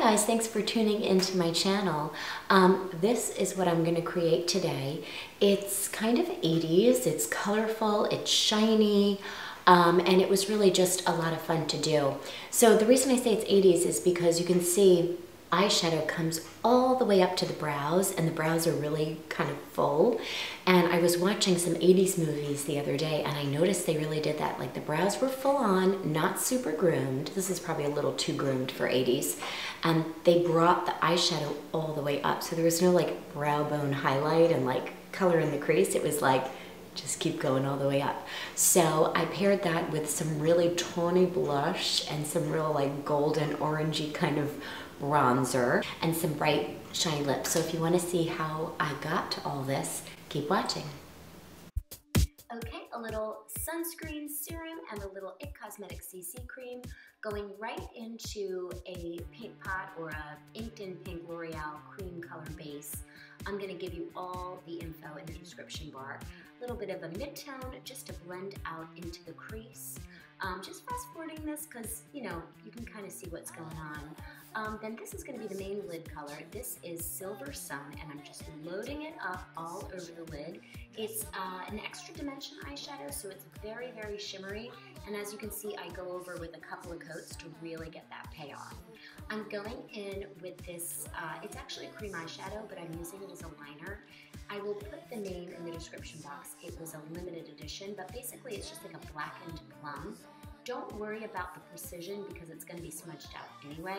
guys, thanks for tuning into my channel. This is what I'm going to create today. It's kind of 80s, it's colorful, it's shiny, and it was really just a lot of fun to do. So the reason I say it's 80s is because you can see eyeshadow comes all the way up to the brows, and the brows are really kind of full. And I was watching some 80s movies the other day, and I noticed they really did that. Like, the brows were full on, not super groomed. This is probably a little too groomed for 80s. And they brought the eyeshadow all the way up. So there was no like brow bone highlight and like color in the crease. It was like, just keep going all the way up. So I paired that with some really tawny blush and some real like golden orangey kind of bronzer and some bright shiny lips. So if you want to see how I got to all this, keep watching. Okay, a little sunscreen serum and a little IT Cosmetics CC cream going right into a paint pot or a inked in pink L'Oreal cream color base. I'm going to give you all the info in the description bar. A little bit of a mid-tone just to blend out into the crease. Just fast forwarding this because, you know, you can kind of see what's going on. Then this is going to be the main lid color. This is Silver Sun, and I'm just loading it up all over the lid. It's an extra dimension eyeshadow, so it's very, very shimmery. And as you can see, I go over with a couple of coats to really get that payoff. I'm going in with this, it's actually a cream eyeshadow, but I'm using it as a liner. I will put the name in the description box. It was a limited edition, but basically it's just like a blackened plum. Don't worry about the precision because it's going to be smudged out anyway.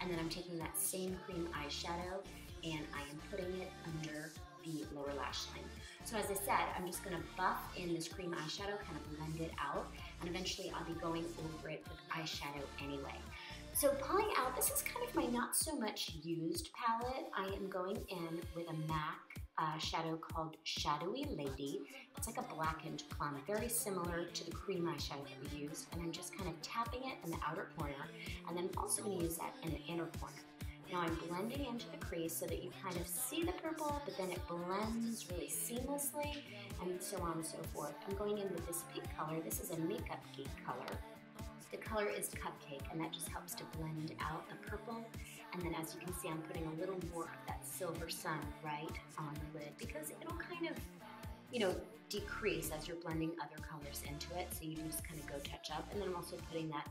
And then I'm taking that same cream eyeshadow and I am putting it under the lower lash line. So as I said, I'm just going to buff in this cream eyeshadow, kind of blend it out, and eventually I'll be going over it with eyeshadow anyway. So pulling out, this is kind of my not so much used palette. I am going in with a MAC shadow called Shadowy Lady. It's like a blackened plum, very similar to the cream eyeshadow that we used, and I'm just kind of tapping it in the outer corner, and then I'm also going to use that in the inner corner. Now I'm blending into the crease so that you kind of see the purple, but then it blends really seamlessly, and so on and so forth. I'm going in with this pink color. This is a Makeup Geek color. The color is Cupcake, and that just helps to blend out the purple. And then as you can see, I'm putting a little more of that Silver Sun right on the lid because it'll kind of, you know, decrease as you're blending other colors into it. So you can just kind of go touch up. And then I'm also putting that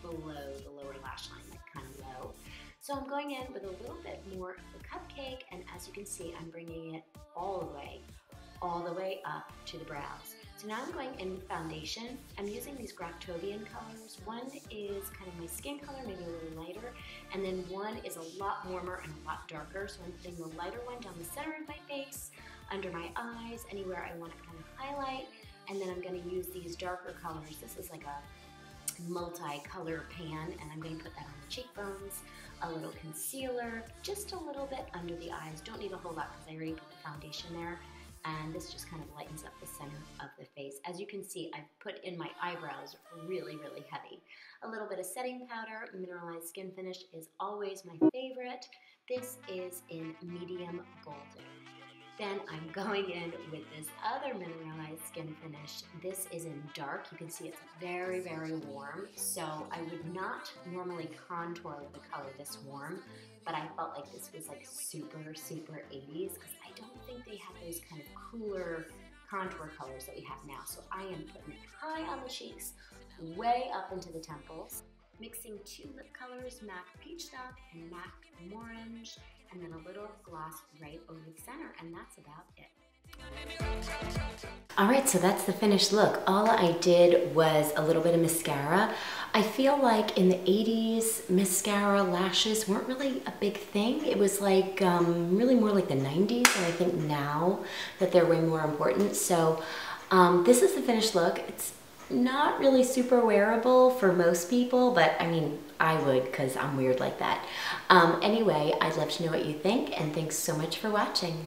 below the lower lash line, like kind of low. So I'm going in with a little bit more of the Cupcake, and as you can see, I'm bringing it all the way up to the brows. So now I'm going in with foundation. I'm using these Graftobian colors. One is kind of my skin color, maybe a little lighter, and then one is a lot warmer and a lot darker. So I'm putting the lighter one down the center of my face, under my eyes, anywhere I want to kind of highlight, and then I'm going to use these darker colors. This is like a multi-color pan, and I'm going to put that on the cheekbones, a little concealer, just a little bit under the eyes. Don't need a whole lot because I already put the foundation there. And this just kind of lightens up the center of the face. As you can see, I've put in my eyebrows really, really heavy. A little bit of setting powder. Mineralize Skin Finish is always my favorite. This is in medium golden. Then I'm going in with this other Mineralize Skin Finish. This is in dark. You can see it's very, very warm. So I would not normally contour with a color this warm, but I felt like this was like super, super 80s because I don't think they have those kind of cooler contour colors that we have now. So I am putting it high on the cheeks, way up into the temples. Mixing two lip colors, MAC Peachstock and MAC Morange, and then a little gloss right over the center, and that's about it. Alright, so that's the finished look. All I did was a little bit of mascara. I feel like in the 80s, mascara lashes weren't really a big thing. It was like really more like the 90s, and I think now that they're way more important. So this is the finished look. It's not really super wearable for most people, but I mean, I would because I'm weird like that. Anyway, I'd love to know what you think, and thanks so much for watching.